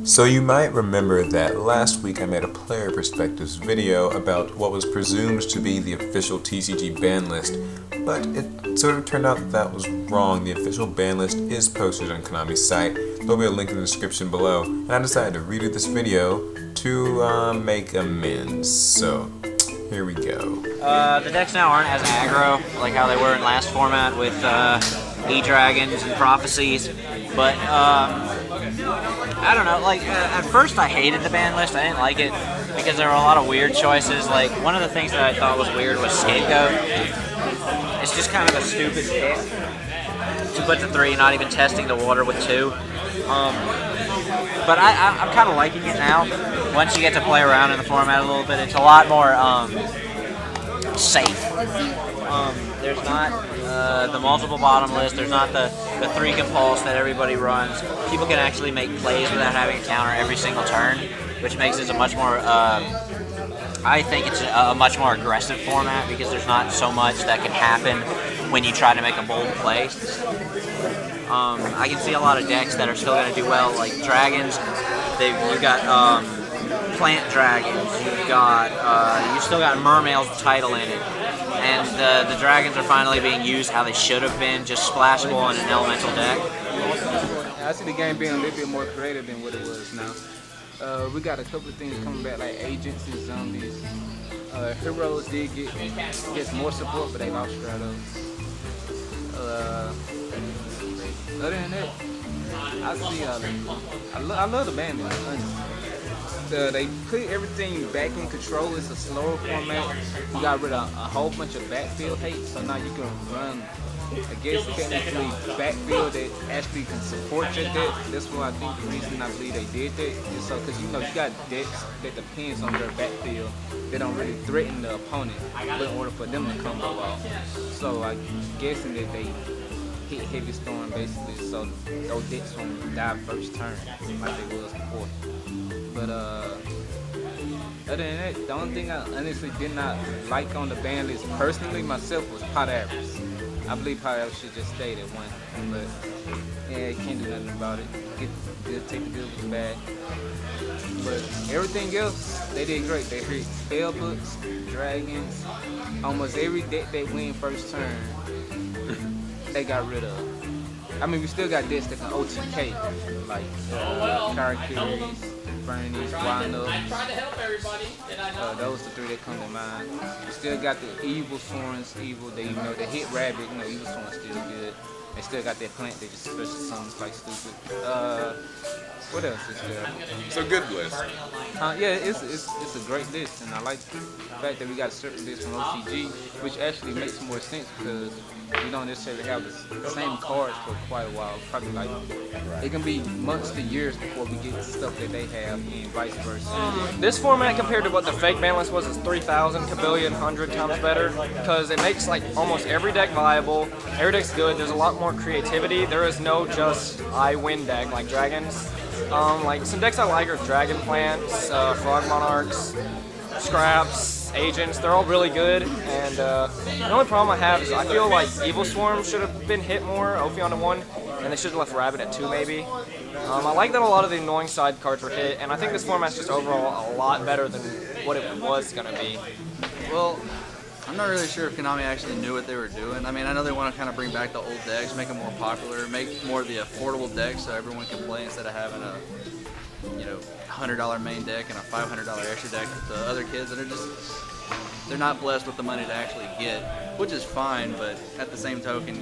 So you might remember that last week I made a player perspectives video about what was presumed to be the official TCG ban list, but it sort of turned out that was wrong. The official ban list is posted on Konami's site. There'll be a link in the description below, and I decided to redo this video to make amends. So here we go. The decks now aren't as aggro like how they were in last format with E-Dragons and Prophecies, but I don't know, like, at first I hated the ban list. I didn't like it because there were a lot of weird choices. Like, one of the things that I thought was weird was Scapegoat. It's just kind of a stupid pick to put to 3, not even testing the water with 2. But I'm kind of liking it now. Once you get to play around in the format a little bit, it's a lot more safe. There's not the multiple bottom list. There's not the 3 compulse that everybody runs. People can actually make plays without having a counter every single turn, which makes it a much more, I think it's a much more aggressive format because there's not so much that can happen when you try to make a bold play. I can see a lot of decks that are still going to do well, like dragons. You got plant dragons. You still got Mermail's title in it. And the dragons are finally being used how they should have been, just splashable in an elemental deck. I see the game being a little bit more creative than what it was now. We got a couple of things coming back, like agents and zombies. Heroes did get more support, but they lost Stratos. Other than that, I see. I love the band. They put everything back in control. It's a slower format. You got rid of a whole bunch of backfield hate, so now you can run, I guess, technically backfield that actually can support your deck. That's what I think the reason I believe they did that is so, because you got decks that depends on their backfield. They don't really threaten the opponent, but in order for them to combo off. So I'm guessing that they hit Heavy Storm basically, so those decks won't die first turn like they was before. But other than that, the only thing I honestly did not like on the ban list personally myself was Pot Avarice. I believe Pot Avarice should just stay at 1, but yeah, you can't do nothing about it. Take the good with the bad. But everything else, they did great. They hit Spellbooks, Dragons, almost every deck they win first turn, they got rid of. I mean, we still got decks that can OTK, like Karakiris, Fernies, Wino. Those are the 3 that come to mind. We still got the Evil Sworns, they hit Rabbit, Evil Sworns still good. They still got that plant, they just special summons like stupid. What else is there? It's a good list. Yeah, it's a great list, and I like the fact that we got a separate list from OCG, which actually makes more sense because we don't necessarily have the same cards for quite a while. Probably like, it can be months to years before we get the stuff that they have, and vice versa. This format compared to what the fake ban list was is 3,000 kabillion 100 times better because it makes like almost every deck viable. Every deck's good. There's a lot more creativity. There is no just I win deck like dragons. Like some decks I like are Dragon Plants, Frog Monarchs, Scraps, Agents. They're all really good, and the only problem I have is I feel like Evil Swarm should have been hit more, Ophion to 1, and they should have left Rabbit at 2 maybe. I like that a lot of the annoying side cards were hit, and I think this format's just overall a lot better than what it was going to be. Well, I'm not really sure if Konami actually knew what they were doing. I mean, I know they want to kind of bring back the old decks, make them more popular, make more of the affordable decks so everyone can play instead of having a, $100 main deck and a $500 extra deck with the other kids that are just, they're not blessed with the money to actually get, which is fine, but at the same token,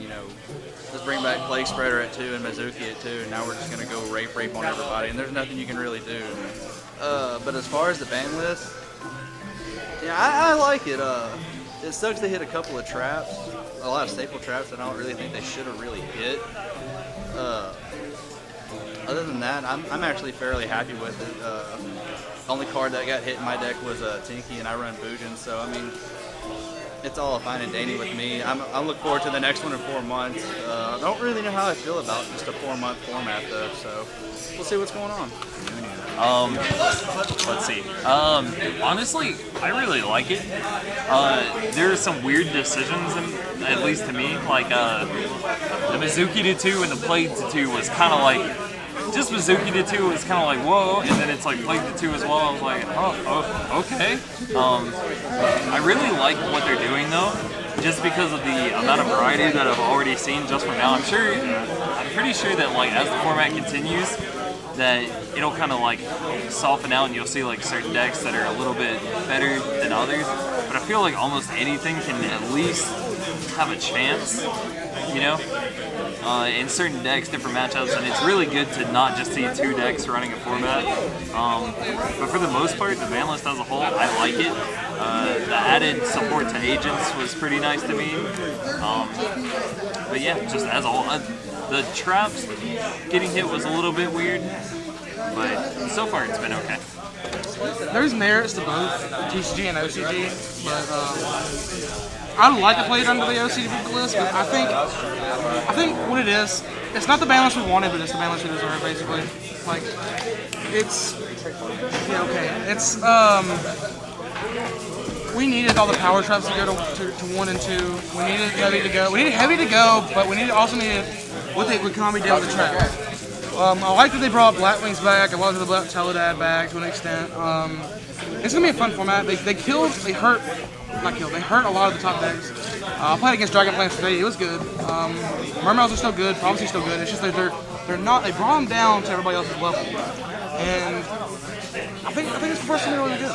let's bring back Plague Spreader at 2 and Mizuki at 2, and now we're just going to go rape on everybody, and there's nothing you can really do. But as far as the ban list, yeah, I like it. It sucks they hit a couple of traps, a lot of staple traps that I don't really think they should have really hit. Other than that, I'm actually fairly happy with it. Only card that got hit in my deck was Tinky, and I run Bujin, so I mean, it's all fine and dandy with me. I look forward to the next one in 4 months. I don't really know how I feel about just a 4-month format though, so we'll see what's going on. Let's see. Honestly, I really like it. There are some weird decisions, at least to me. Like the Mizuki to 2 and the Blade to 2 was kind of like just Bazooki to 2 was kind of like, whoa, and then it's like Plague to 2 as well. I was like, oh okay. I really like what they're doing though, just because of the amount of variety that I've already seen just from now. I'm pretty sure that like as the format continues, that it'll kind of like soften out and you'll see like certain decks that are a little bit better than others. But I feel like almost anything can at least have a chance, you know? In certain decks, different matchups, and it's really good to not just see 2 decks running a format. But for the most part, the ban list as a whole, I like it. The added support to agents was pretty nice to me. But yeah, just as a whole, the traps getting hit was a little bit weird, but so far it's been okay. There's merits to both TCG and OCG, but I'd like to play it under the OCG list, but I think what it is, it's not the balance we wanted, but it's the balance we deserve, basically. Like, it's, yeah, okay, it's, we needed all the power traps to go to 1 and 2. We needed heavy to go. We needed heavy to go, but we also needed what Konami did with the traps. I like that they brought Black Wings back. I like that they brought Teledad back to an extent. It's gonna be a fun format. They hurt a lot of the top decks. I played against Dragon Plants today. It was good. Mermails are still good. Prophecy's still good. It's just that they're not. They brought them down to everybody else's level, and I think it's the first thing they're really good.